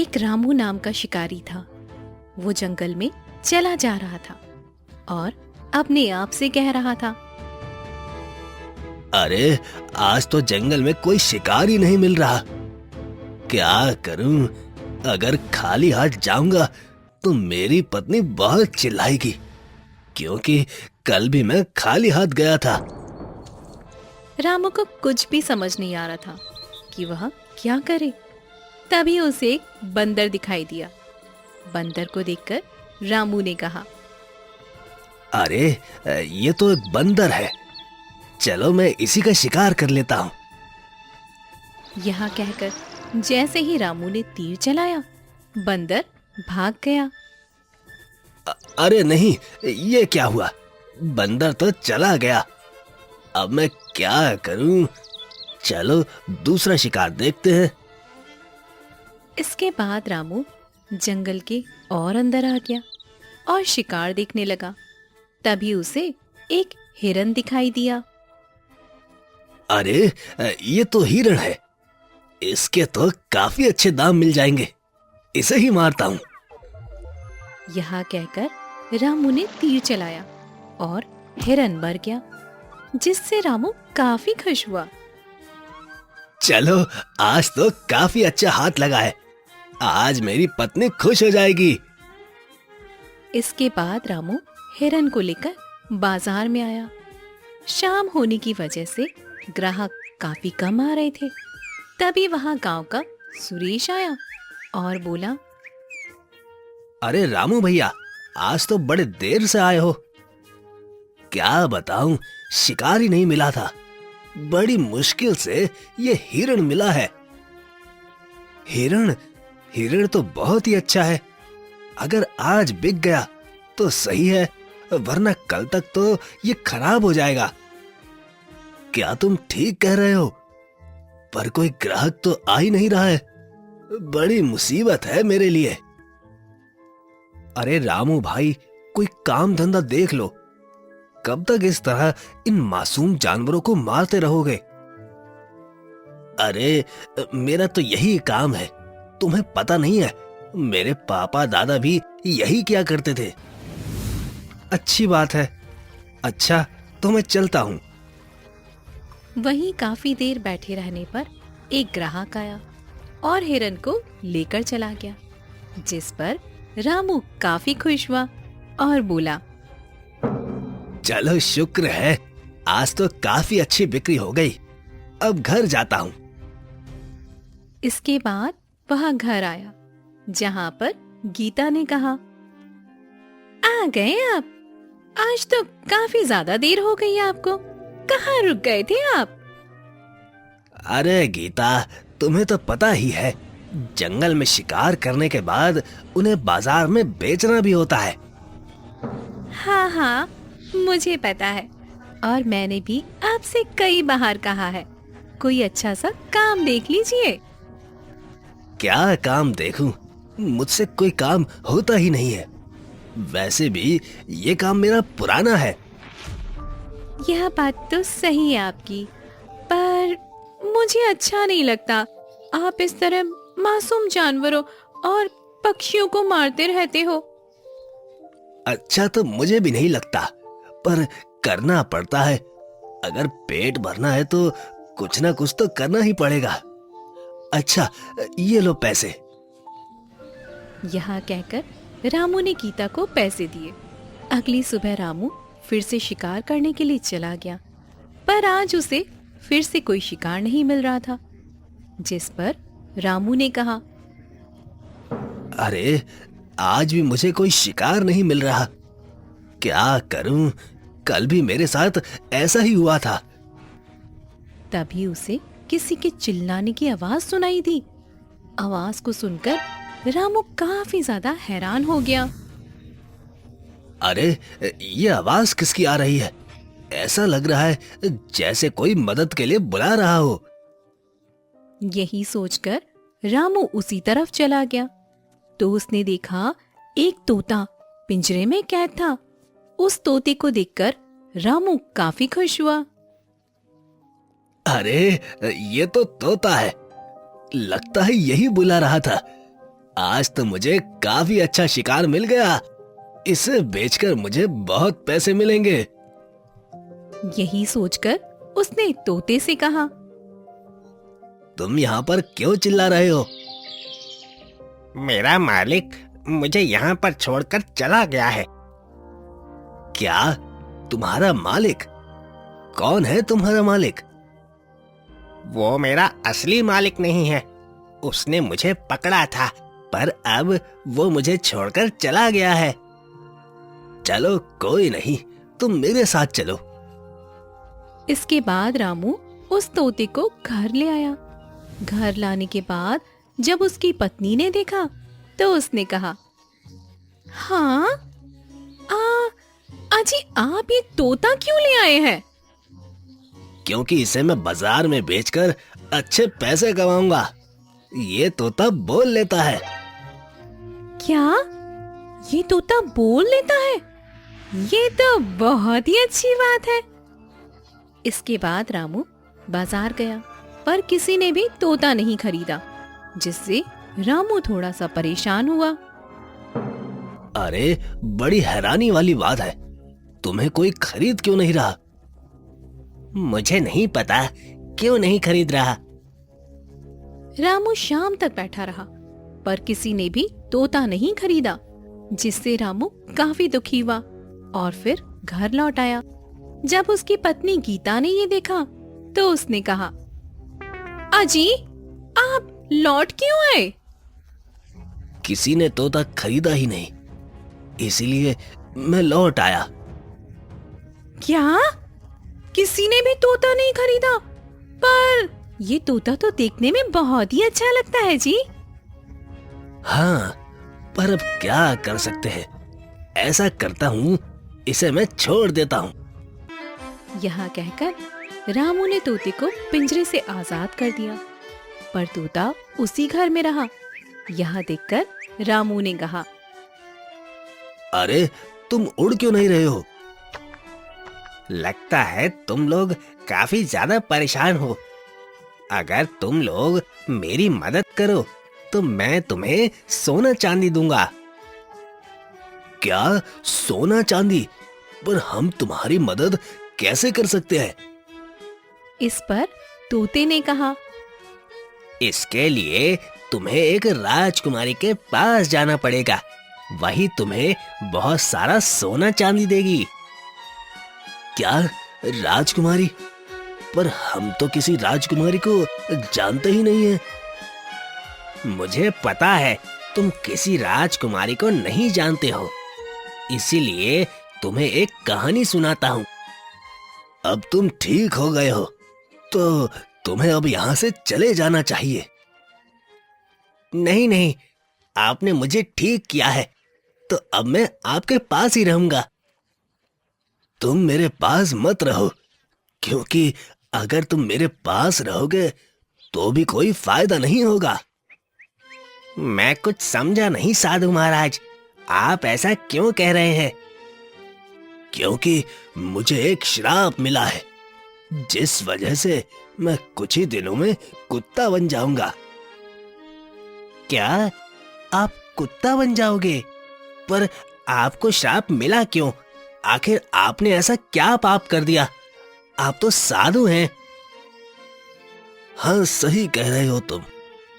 एक रामू नाम का शिकारी था। वो जंगल में चला जा रहा था और अपने आप से कह रहा था, अरे आज तो जंगल में कोई शिकार ही नहीं मिल रहा। क्या करूं? अगर खाली हाथ जाऊंगा तो मेरी पत्नी बहुत चिल्लाएगी, क्योंकि कल भी मैं खाली हाथ गया था। रामू को कुछ भी समझ नहीं आ रहा था कि वह क्या करे। तभी उसे एक बंदर दिखाई दिया। बंदर को देखकर रामू ने कहा, अरे ये तो एक बंदर है, चलो मैं इसी का शिकार कर लेता हूँ। यह कहकर जैसे ही रामू ने तीर चलाया, बंदर भाग गया। अरे नहीं, ये क्या हुआ? बंदर तो चला गया। अब मैं क्या करूं? चलो दूसरा शिकार देखते हैं। इसके बाद रामू जंगल के और अंदर आ गया और शिकार देखने लगा। तभी उसे एक हिरन दिखाई दिया। अरे ये तो हिरण है, इसके तो काफी अच्छे दाम मिल जाएंगे, इसे ही मारता हूँ। यह कहकर रामू ने तीर चलाया और हिरन मर गया, जिससे रामू काफी खुश हुआ। चलो आज तो काफी अच्छा हाथ लगा है, आज मेरी पत्नी खुश हो जाएगी। इसके बाद रामू हिरन को लेकर बाजार में आया। शाम होने की वजह से ग्राहक काफी कम आ रहे थे। तभी वहां गांव का सुरेश आया और बोला, अरे रामू भैया, आज तो बड़े देर से आए हो। क्या बताऊं, शिकार ही नहीं मिला था। बड़ी मुश्किल से ये हिरण मिला है। हिरण हिरण तो बहुत ही अच्छा है। अगर आज बिक गया तो सही है, वरना कल तक तो ये खराब हो जाएगा। क्या तुम ठीक कह रहे हो? पर कोई ग्राहक तो आ ही नहीं रहा है। बड़ी मुसीबत है मेरे लिए। अरे रामू भाई, कोई काम धंधा देख लो। कब तक इस तरह इन मासूम जानवरों को मारते रहोगे? अरे मेरा तो यही काम है, तुम्हें पता नहीं है? मेरे पापा दादा भी यही किया करते थे। अच्छी बात है। अच्छा तो मैं चलता हूँ। वहीं काफी देर बैठे रहने पर एक ग्राहक आया और हिरन को लेकर चला गया, जिस पर रामू काफी खुश हुआ और बोला, चलो शुक्र है, आज तो काफी अच्छी बिक्री हो गई। अब घर जाता हूँ। इसके बाद वह घर आया, जहाँ पर गीता ने कहा, आ गए आप? आज तो काफी ज्यादा देर हो गई आपको, कहाँ रुक गए थे आप? अरे गीता, तुम्हें तो पता ही है, जंगल में शिकार करने के बाद उन्हें बाजार में बेचना भी होता है। हाँ हाँ, मुझे पता है, और मैंने भी आपसे कई बार कहा है, कोई अच्छा सा काम देख लीजिए। क्या काम देखूं? मुझसे कोई काम होता ही नहीं है। वैसे भी ये काम मेरा पुराना है। यह बात तो सही है आपकी, पर मुझे अच्छा नहीं लगता आप इस तरह मासूम जानवरों और पक्षियों को मारते रहते हो। अच्छा तो मुझे भी नहीं लगता, पर करना पड़ता है। अगर पेट भरना है तो कुछ ना कुछ तो करना ही पड़ेगा। अच्छा ये लो पैसे। यह कहकर रामू ने गीता को पैसे दिए। अगली सुबह रामू फिर से शिकार करने के लिए चला गया, पर आज उसे फिर से कोई शिकार नहीं मिल रहा था, जिस पर रामू ने कहा, अरे आज भी मुझे कोई शिकार नहीं मिल रहा। क्या करूं? कल भी मेरे साथ ऐसा ही हुआ था। तभी उसे किसी के चिल्लाने की आवाज सुनाई दी। आवाज को सुनकर रामू काफी ज्यादा हैरान हो गया। अरे ये आवाज किसकी आ रही है? ऐसा लग रहा है जैसे कोई मदद के लिए बुला रहा हो। यही सोचकर रामू उसी तरफ चला गया तो उसने देखा एक तोता पिंजरे में कैद था। उस तोते को देखकर रामू काफी खुश हुआ। अरे ये तो तोता है, लगता है यही बुला रहा था। आज तो मुझे काफी अच्छा शिकार मिल गया। इसे बेचकर मुझे बहुत पैसे मिलेंगे। यही सोचकर उसने तोते से कहा, तुम यहाँ पर क्यों चिल्ला रहे हो? मेरा मालिक मुझे यहाँ पर छोड़कर चला गया है। क्या? तुम्हारा मालिक? कौन है तुम्हारा मालिक? वो मेरा असली मालिक नहीं है। उसने मुझे पकड़ा था, पर अब वो मुझे छोड़कर चला गया है। चलो कोई नहीं, तुम मेरे साथ चलो। इसके बाद रामू उस तोते को घर ले आया। घर लाने के बाद जब उसकी पत्नी ने देखा तो उसने कहा, हाँ, अजी आप ये तोता क्यों ले आए हैं? क्योंकि इसे मैं बाजार में बेचकर अच्छे पैसे कमाऊंगा। ये तोता बोल लेता है। क्या? ये तोता बोल लेता है? ये तो बहुत ही अच्छी बात है। इसके बाद रामू बाजार गया, पर किसी ने भी तोता नहीं खरीदा, जिससे रामू थोड़ा सा परेशान हुआ। अरे बड़ी हैरानी वाली बात है, तुम्हें कोई खरीद क्यों नहीं रहा? मुझे नहीं पता क्यों नहीं खरीद रहा। रामू शाम तक बैठा रहा, पर किसी ने भी तोता नहीं खरीदा, जिससे रामू काफी दुखी हुआ और फिर घर लौट आया। जब उसकी पत्नी गीता ने ये देखा तो उसने कहा, अजी आप लौट क्यों आए? किसी ने तोता खरीदा ही नहीं, इसीलिए मैं लौट आया। क्या? किसी ने भी तोता नहीं खरीदा? पर ये तोता तो देखने में बहुत ही अच्छा लगता है जी। हाँ, पर अब क्या कर सकते हैं? ऐसा करता हूँ, इसे मैं छोड़ देता हूँ। यहाँ कहकर रामू ने तोते को पिंजरे से आजाद कर दिया, पर तोता उसी घर में रहा। यह देखकर रामू ने कहा, अरे तुम उड़ क्यों नहीं रहे हो? लगता है तुम लोग काफी ज्यादा परेशान हो। अगर तुम लोग मेरी मदद करो तो मैं तुम्हें सोना चांदी दूंगा। क्या? सोना चांदी? पर हम तुम्हारी मदद कैसे कर सकते हैं? इस पर तोते ने कहा, इसके लिए तुम्हें एक राजकुमारी के पास जाना पड़ेगा। वही तुम्हें बहुत सारा सोना चांदी देगी। क्या? राजकुमारी? पर हम तो किसी राजकुमारी को जानते ही नहीं है। मुझे पता है तुम किसी राजकुमारी को नहीं जानते हो, इसीलिए तुम्हें एक कहानी सुनाता हूँ। अब तुम ठीक हो गए हो, तो तुम्हें अब यहाँ से चले जाना चाहिए। नहीं नहीं, आपने मुझे ठीक किया है, तो अब मैं आपके पास ही रहूंगा। तुम मेरे पास मत रहो, क्योंकि अगर तुम मेरे पास रहोगे तो भी कोई फायदा नहीं होगा। मैं कुछ समझा नहीं साधु महाराज, आप ऐसा क्यों कह रहे हैं? क्योंकि मुझे एक श्राप मिला है, जिस वजह से मैं कुछ ही दिनों में कुत्ता बन जाऊंगा। क्या आप कुत्ता बन जाओगे? पर आपको श्राप मिला क्यों? आखिर आपने ऐसा क्या पाप कर दिया? आप तो साधु हैं। हाँ, सही कह रहे हो तुम।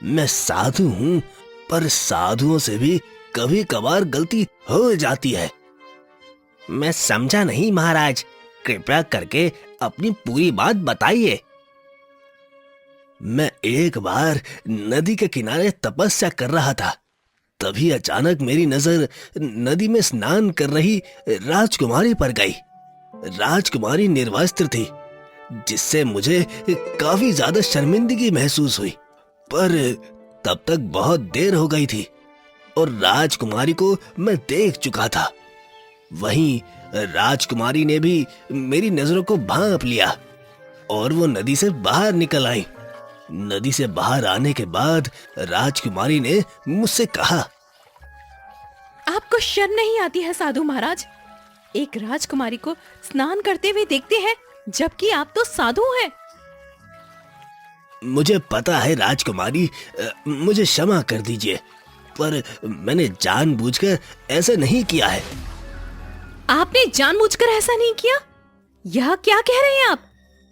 मैं साधु हूँ, पर साधुओं से भी कभी कभार गलती हो जाती है। मैं समझा नहीं महाराज, कृपया करके अपनी पूरी बात बताइए। मैं एक बार नदी के किनारे तपस्या कर रहा था, तभी अचानक मेरी नजर नदी में स्नान कर रही राजकुमारी पर गई। राजकुमारी निर्वस्त्र थी, जिससे मुझे काफी ज्यादा शर्मिंदगी महसूस हुई। पर तब तक बहुत देर हो गई थी और राजकुमारी को मैं देख चुका था। वहीं राजकुमारी ने भी मेरी नजरों को भांप लिया और वो नदी से बाहर निकल आई। नदी से बाहर आने के बाद राजकुमारी ने मुझसे कहा, आपको शर्म नहीं आती है साधु महाराज? एक राजकुमारी को स्नान करते हुए देखते हैं, जबकि आप तो साधु हैं। मुझे पता है राजकुमारी, मुझे क्षमा कर दीजिए। पर मैंने जानबूझकर ऐसा नहीं किया है। आपने जानबूझकर ऐसा नहीं किया? यह क्या कह रहे हैं आप?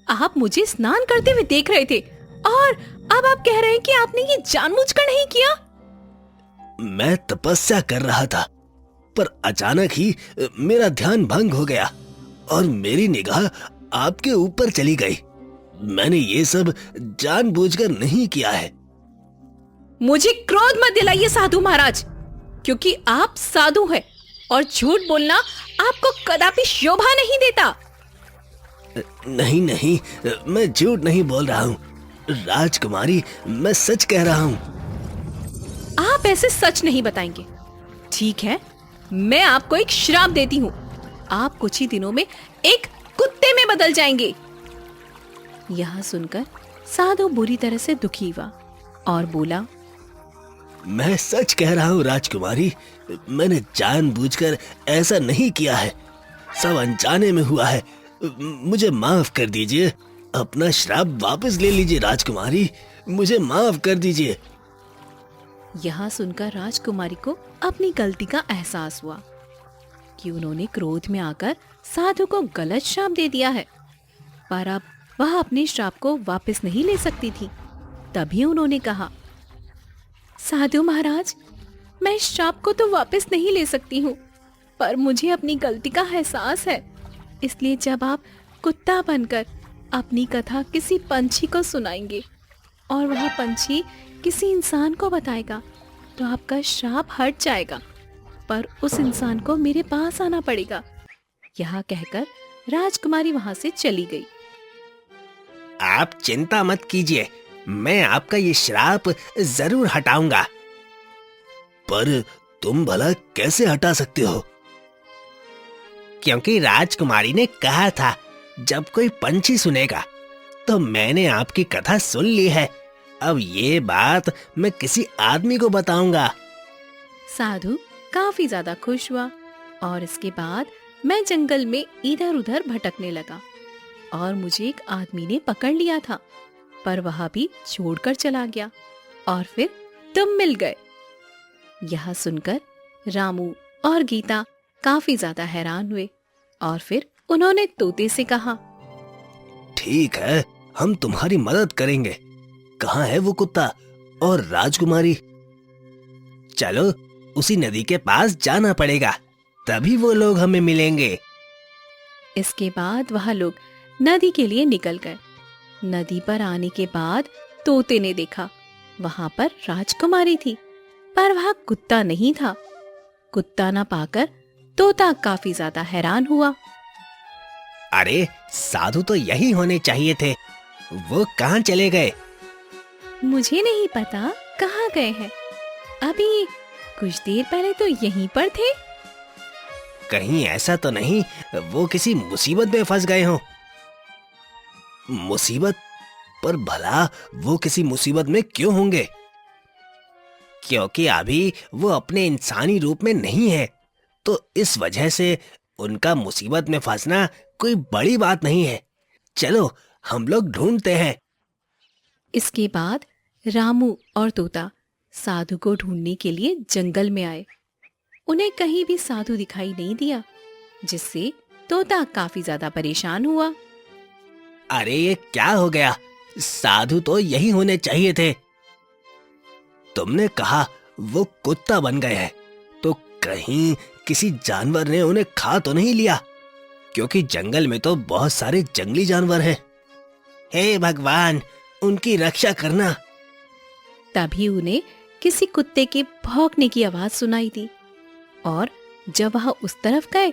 आप मुझे स्नान करते हुए देख रहे थे और अब आप कह रहे हैं कि आपने ये जानबूझकर नहीं किया? मैं तपस्या कर रहा था, पर अचानक ही मेरा ध्यान भंग हो गया और मेरी निगाह आपके ऊपर चली गई। मैंने ये सब जानबूझकर नहीं किया है। मुझे क्रोध मत दिलाइए साधु महाराज, क्योंकि आप साधु हैं और झूठ बोलना आपको कदापि शोभा नहीं देता। नहीं नहीं, मैं झूठ नहीं बोल रहा हूँ राजकुमारी, मैं सच कह रहा हूँ। आप ऐसे सच नहीं बताएंगे। ठीक है, मैं आपको एक श्राप देती हूँ। आप कुछ ही दिनों में एक कुत्ते में बदल जाएंगे। यह सुनकर साधु बुरी तरह से दुखी हुआ और बोला, मैं सच कह रहा हूँ राजकुमारी, मैंने जानबूझकर ऐसा नहीं किया है, सब अनजाने में हुआ है। मुझे माफ कर दीजिए, अपना श्राप वापस ले लीजिए राजकुमारी, मुझे माफ कर दीजिए। यह सुनकर राजकुमारी को अपनी गलती का एहसास हुआ कि उन्होंने क्रोध में आकर साधु को गलत श्राप दे दिया है, पर अब वह अपने श्राप को वापस नहीं ले सकती थी। तभी उन्होंने कहा, साधु महाराज, मैं इस श्राप को तो वापस नहीं ले सकती हूँ, पर मुझे अपनी गलती का एहसास है। इसलिए जब आप कुत्ता बनकर अपनी कथा किसी पंछी को सुनाएंगे और वह पंछी किसी इंसान को बताएगा तो आपका श्राप हट जाएगा, पर उस इंसान को मेरे पास आना पड़ेगा। यह कहकर राजकुमारी वहां से चली गई। आप चिंता मत कीजिए, मैं आपका ये श्राप जरूर हटाऊंगा। पर तुम भला कैसे हटा सकते हो? क्योंकि राजकुमारी ने कहा था जब कोई पंछी सुनेगा, तो मैंने आपकी कथा सुन ली है। अब ये बात मैं किसी आदमी को बताऊंगा। साधु काफी ज्यादा खुश हुआ और इसके बाद मैं जंगल में इधर उधर भटकने लगा और मुझे एक आदमी ने पकड़ लिया था, पर वह भी छोड़कर चला गया और फिर तुम मिल गए। यह सुनकर रामू और गीता काफी ज्यादा हैरान हुए और फिर उन्होंने तोते से कहा, ठीक है, हम तुम्हारी मदद करेंगे। कहाँ है वो कुत्ता और राजकुमारी? चलो उसी नदी के पास जाना पड़ेगा, तभी वो लोग हमें मिलेंगे। इसके बाद वह लोग नदी के लिए निकल गए। नदी पर आने के बाद तोते ने देखा वहां पर राजकुमारी थी, पर वह कुत्ता नहीं था। कुत्ता न पाकर तोता काफी ज्यादा हैरान हुआ। अरे साधु तो यही होने चाहिए थे, वो कहाँ चले गए? मुझे नहीं पता कहाँ गए हैं, अभी कुछ देर पहले तो यहीं पर थे। कहीं ऐसा तो नहीं वो किसी मुसीबत में फंस गए हों? मुसीबत? पर भला वो किसी मुसीबत में क्यों होंगे? क्योंकि अभी वो अपने इंसानी रूप में नहीं है, तो इस वजह से उनका मुसीबत में फंसना कोई बड़ी बात नहीं है। चलो हम लोग ढूंढते हैं। इसके बाद रामू और तोता साधु को ढूंढने के लिए जंगल में आए। उन्हें कहीं भी साधु दिखाई नहीं दिया, जिससे तोता काफी ज्यादा परेशान हुआ। अरे ये क्या हो गया? साधु तो यही होने चाहिए थे। तुमने कहा वो कुत्ता बन गए हैं, तो कहीं किसी जानवर ने उन्हें खा तो नहीं लिया? क्योंकि जंगल में तो बहुत सारे जंगली जानवर हैं। हे भगवान, उनकी रक्षा करना। तभी उन्हें किसी कुत्ते के भौंकने की आवाज सुनाई दी और जब वह उस तरफ गए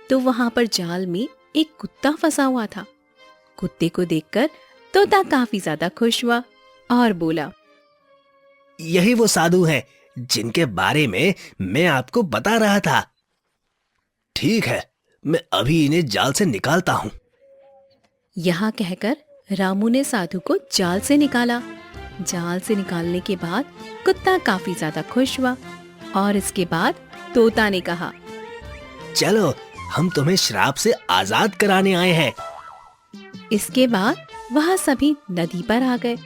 तो वहां पर जाल में एक कुत्ता फंसा हुआ था। कुत्ते को देखकर तोता काफी ज्यादा खुश हुआ और बोला, यही वो साधु हैं जिनके बारे में मैं आपको बता रहा था। ठीक है, मैं अभी इन्हें जाल से निकालता हूँ। यहाँ कहकर रामू ने साधु को जाल से निकाला। जाल से निकालने के बाद कुत्ता काफी ज्यादा खुश हुआ और इसके बाद तोता ने कहा, चलो हम तुम्हें श्राप से आजाद कराने आए हैं। इसके बाद वह सभी नदी पर आ गए।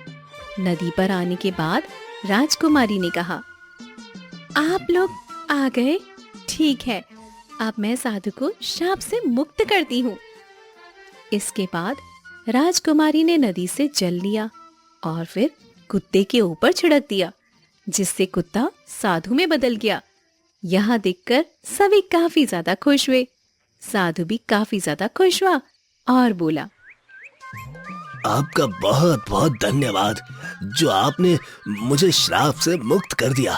नदी पर आने के बाद राजकुमारी ने कहा, आप लोग आ गए, ठीक है, अब मैं साधु को शाप से मुक्त करती हूँ। इसके बाद राजकुमारी ने नदी से जल लिया और फिर कुत्ते के ऊपर छिड़क दिया, जिससे कुत्ता साधु में बदल गया। यह देखकर सभी काफी ज्यादा खुश हुए। साधु भी काफी ज्यादा खुश हुआ और बोला, आपका बहुत बहुत धन्यवाद जो आपने मुझे श्राप से मुक्त कर दिया।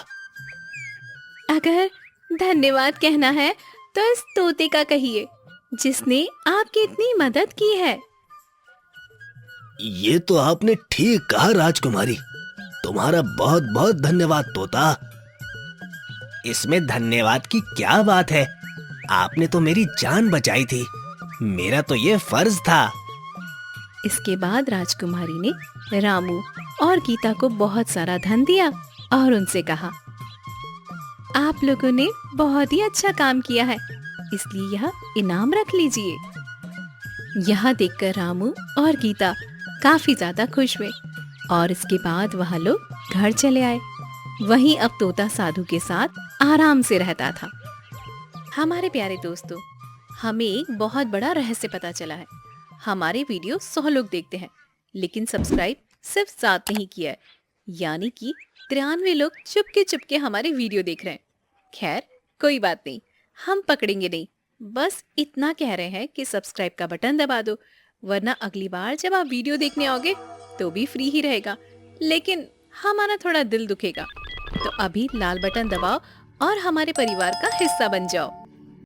अगर धन्यवाद कहना है तो इस तोते का कहिए, जिसने आपकी इतनी मदद की है। ये तो आपने ठीक कहा राजकुमारी, तुम्हारा बहुत बहुत धन्यवाद तोता। इसमें धन्यवाद की क्या बात है? आपने तो मेरी जान बचाई थी, मेरा तो ये फर्ज था। इसके बाद राजकुमारी ने रामू और गीता को बहुत सारा धन दिया और उनसे कहा, आप लोगों ने बहुत ही अच्छा काम किया है, इसलिए यह इनाम रख लीजिए। यह देखकर रामू और गीता काफी ज्यादा खुश हुए और इसके बाद वह लोग घर चले आए। वहीं अब तोता साधु के साथ आराम से रहता था। हमारे प्यारे दोस्तों, हमें एक बहुत बड़ा रहस्य पता चला है। हमारे वीडियो 100 लोग देखते हैं, लेकिन सब्सक्राइब सिर्फ 7 नहीं किया है, यानी कि 93 लोग चुपके हमारे वीडियो देख रहे हैं। खैर कोई बात नहीं, हम पकड़ेंगे नहीं, बस इतना कह रहे हैं कि सब्सक्राइब का बटन दबा दो, वरना अगली बार जब आप वीडियो देखने आओगे तो भी फ्री ही रहेगा, लेकिन हमारा थोड़ा दिल दुखेगा। तो अभी लाल बटन दबाओ और हमारे परिवार का हिस्सा बन जाओ।